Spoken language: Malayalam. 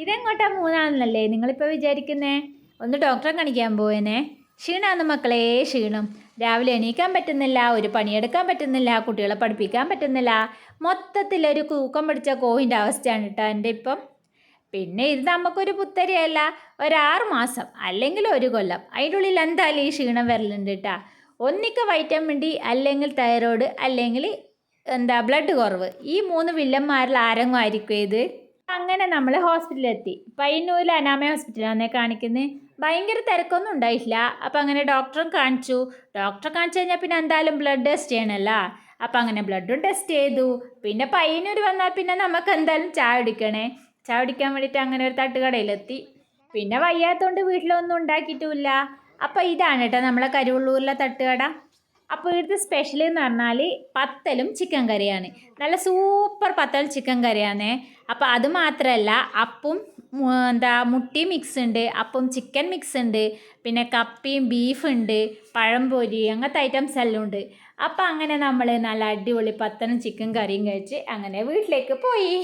ഇതെങ്ങോട്ടാ മൂന്നാണെന്നല്ലേ നിങ്ങളിപ്പോൾ വിചാരിക്കുന്നേ? ഒന്ന് ഡോക്ടറെ കാണിക്കാൻ പോയേനെ. ക്ഷീണാന്ന് മക്കളെ, ക്ഷീണം. രാവിലെ എണീക്കാൻ പറ്റുന്നില്ല, ഒരു പണിയെടുക്കാൻ പറ്റുന്നില്ല, കുട്ടികളെ പഠിപ്പിക്കാൻ പറ്റുന്നില്ല. മൊത്തത്തിലൊരു കൂക്കം പിടിച്ച കോവിൻ്റെ അവസ്ഥയാണ് കേട്ടോ എൻ്റെ ഇപ്പം. പിന്നെ ഇത് നമുക്കൊരു പുത്തരിയല്ല, 6 മാസം അല്ലെങ്കിൽ 1 കൊല്ലം അതിൻ്റെ ഉള്ളിൽ എന്തായാലും ഈ ക്ഷീണം വരലുണ്ട് കേട്ടോ. ഒന്നിക്ക് വൈറ്റമിൻ ഡി, അല്ലെങ്കിൽ തൈറോയ്ഡ്, അല്ലെങ്കിൽ ബ്ലഡ് കുറവ്. ഈ 3 വില്ലന്മാരിൽ ആരെങ്കിലും ആയിരിക്കും ഇത്. അങ്ങനെ നമ്മൾ ഹോസ്പിറ്റലിലെത്തി. പയ്യന്നൂരിൽ അനാമയ ഹോസ്പിറ്റലാണേ കാണിക്കുന്നത്. ഭയങ്കര തിരക്കൊന്നും ഉണ്ടായിട്ടില്ല. അപ്പം അങ്ങനെ ഡോക്ടറെ കാണിച്ചു. ഡോക്ടറെ കാണിച്ചു കഴിഞ്ഞാൽ പിന്നെ എന്തായാലും ബ്ലഡ് ടെസ്റ്റ് ചെയ്യണമല്ലോ. അപ്പം അങ്ങനെ ബ്ലഡും ടെസ്റ്റ് ചെയ്തു. പിന്നെ പയ്യന്നൂർ വന്നാൽ പിന്നെ നമുക്ക് എന്തായാലും ചായ കുടിക്കണേ. ചായ കുടിക്കാൻ വേണ്ടിയിട്ട് അങ്ങനെ ഒരു തട്ടുകടയിലെത്തി. പിന്നെ വയ്യാത്തതുകൊണ്ട് വീട്ടിലൊന്നും ഉണ്ടാക്കിയിട്ടുമില്ല. അപ്പോൾ ഇതാണ് കേട്ടോ നമ്മളെ കരുവള്ളൂരിലെ തട്ടുകട. അപ്പോൾ ഇവിടുത്തെ സ്പെഷ്യൽ എന്ന് പറഞ്ഞാൽ പത്തലും ചിക്കൻ കറിയാണ്. നല്ല സൂപ്പർ പത്തൽ ചിക്കൻ കറിയാണേ. അപ്പോൾ അത് മാത്രമല്ല, അപ്പവും മുട്ടി മിക്സ് ഉണ്ട്, അപ്പം ചിക്കൻ മിക്സ് ഉണ്ട്, പിന്നെ കപ്പിയും ബീഫുണ്ട്, പഴംപൊരി, അങ്ങനത്തെ ഐറ്റംസ് എല്ലാം ഉണ്ട്. അപ്പോൾ അങ്ങനെ നമ്മൾ നല്ല അടിപൊളി പത്തലും ചിക്കൻ കറിയും കഴിച്ച് അങ്ങനെ വീട്ടിലേക്ക് പോയി.